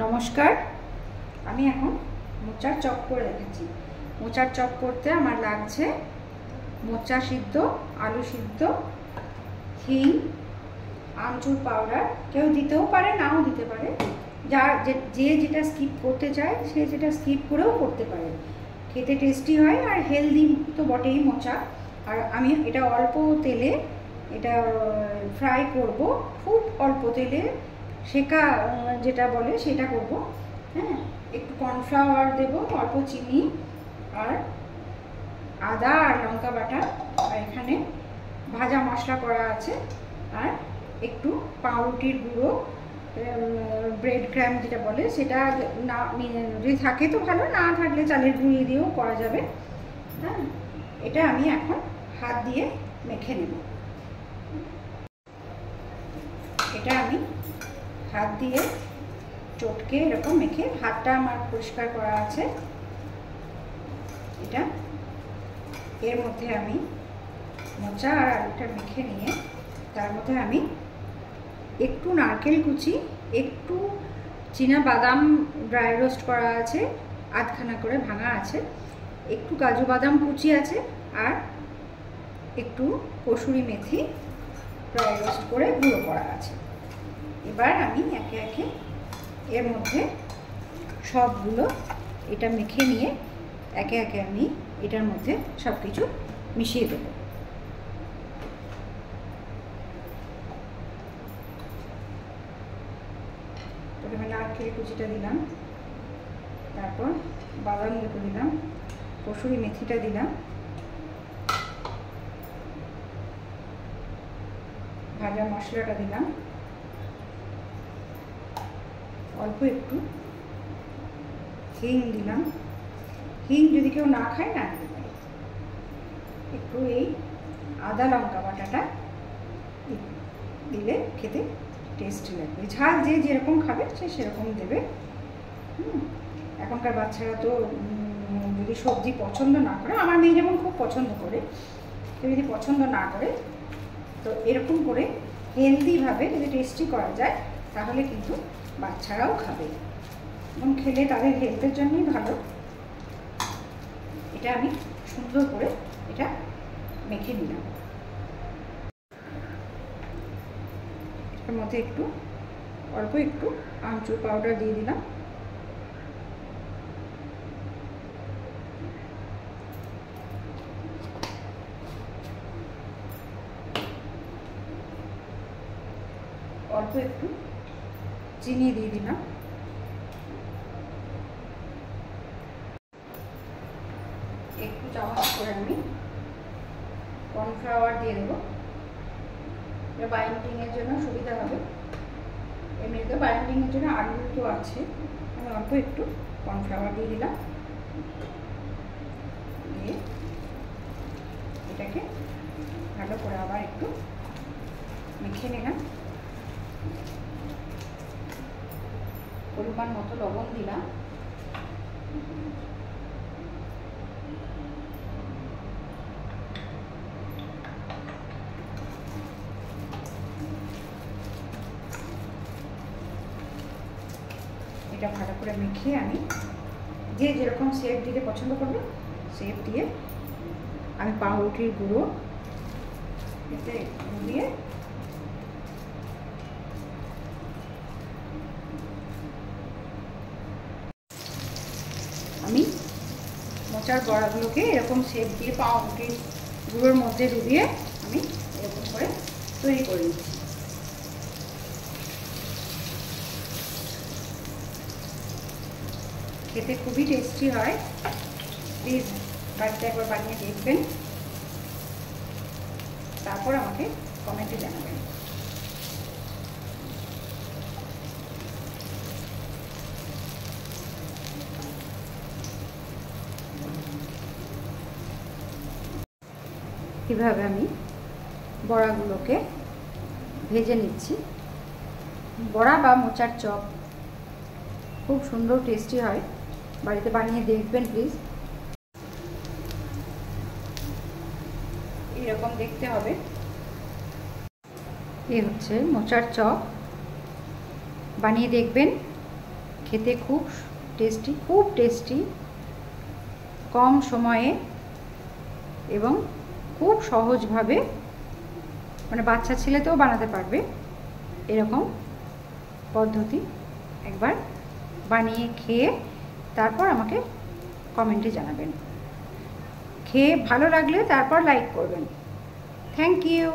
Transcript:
নমস্কার, আমি এখন মোচার চপ করে রেখেছি। মোচার চপ করতে আমার লাগছে মোচা সিদ্ধ, আলু সিদ্ধ, হিং, আমচুর পাউডার। কেউ দিতেও পারে, নাও দিতে পারে। যে যেটা স্কিপ করতে চায় সে যেটা স্কিপ করেও করতে পারে। খেতে টেস্টি হয় আর হেলদি তো বটেই মোচা। আর আমি এটা অল্প তেলে এটা ফ্রাই করব, খুব অল্প তেলে সেকা যেটা বলে সেটা করব। হ্যাঁ, একটু কর্নফ্লাওয়ার দেবো, অল্প চিনি আর আদা আর লঙ্কা বাটা, আর এখানে ভাজা মশলা করা আছে, আর একটু পাউরুটির গুঁড়ো, ব্রেড ক্র্যাম্ব যেটা বলে সেটা না যদি থাকে তো ভালো, না থাকলে চালের গুঁড়ি দিয়েও করা যাবে। হ্যাঁ, এটা আমি এখন হাত দিয়ে মেখে নেব। এটা আমি হাত দিয়ে চটকে এরকম মেখে, হাতটা আমার পরিষ্কার করা আছে। এটা এর মধ্যে আমি মোচা আর আলুটা মেখে নিয়ে তার মধ্যে আমি একটু নারকেল কুচি, একটু চীনা বাদাম ড্রাই রোস্ট করা আছে, আধখানা করে ভাঙা আছে, একটু কাজু বাদাম কুচি আছে, আর একটু কসুরি মেথি ড্রাই রোস্ট করে গুঁড়ো করা আছে। এবার আমি একে একে এর মধ্যে সবগুলো এটা মেখে নিয়ে একে একে আমি এটার মধ্যে সব কিছু মিশিয়ে দেবো। প্রথমে নারকেল কুচিটা দিলাম, তারপর বাদাম দুটো দিলাম, কসুরি মেথিটা দিলাম, ভাজা মশলাটা দিলাম, অল্প একটু হিং দিলাম। হিং যদি কেউ না খায় না দিতে পারে। একটু এই আদা লঙ্কা বাটাটা দিলে খেতে টেস্টি লাগবে। ঝাল যে যেরকম খাবে সে সেরকম দেবে। এখনকার বাচ্চারা তো যদি সবজি পছন্দ না করে, আমার মেয়ে যেমন খুব পছন্দ করে, কেউ যদি পছন্দ না করে তো এরকম করে হেলদিভাবে যদি টেস্টি করা যায় তাহলে কিন্তু বাচ্চারাও খাবে এবং খেলে তাদের হেলথের জন্যই ভালো। এটা আমি সুন্দর করে এটা মেখে নিলাম। এর মধ্যে একটু অল্প একটু আমচুর পাউডার দিয়ে দিলাম। অল্প একটু চিনি দিয়ে দিলাম। একটু চামচ করে আমি কর্নফ্লাওয়ার দিয়ে দেবো। এটা বাইন্ডিংয়ের জন্য সুবিধা হবে। এমনিতে বাইন্ডিংয়ের জন্য আলু তো আছে, আমি অল্প একটু কর্নফ্লাওয়ার দিয়ে দিলাম। দিয়ে এটাকে ভালো করে আবার একটু মেখে নিলাম। পরিমাণ মতো লবণ দিলাম। এটা ভালো করে মেখে আমি যে যেরকম শেপ দিতে পছন্দ করবে শেপ দিয়ে আমি পাউরুটির গুঁড়ো এতে দিয়ে আমি মোচার বড়াগুলোকে এরকম শেপ দিয়ে পাউরুটির গুঁড়োর মধ্যে ডুবিয়ে আমি এরকম করে তৈরি করে নিচ্ছি। খেতে খুবই টেস্টি হয়। প্লিজ বাড়িতে একবার বানিয়ে দেখবেন, তারপর আমাকে কমেন্টে জানাবেন। কীভাবে আমি বড়াগুলোকে ভেজে নিচ্ছি। বড়া বা মোচার চপ খুব সুন্দর টেস্টি হয়, বাড়িতে বানিয়ে দেখবেন প্লিজ। এরকম দেখতে হবে। এই হচ্ছে মোচার চপ, বানিয়ে দেখবেন। খেতে খুব টেস্টি, কম সময়ে এবং খুব সহজভাবে, মানে বাচ্চা ছেলেতেও বানাতে পারবে এরকম পদ্ধতি। একবার বানিয়ে খেয়ে তারপর আমাকে কমেন্টে জানাবেন। খেয়ে ভালো লাগলে তারপর লাইক করবেন। Thank you.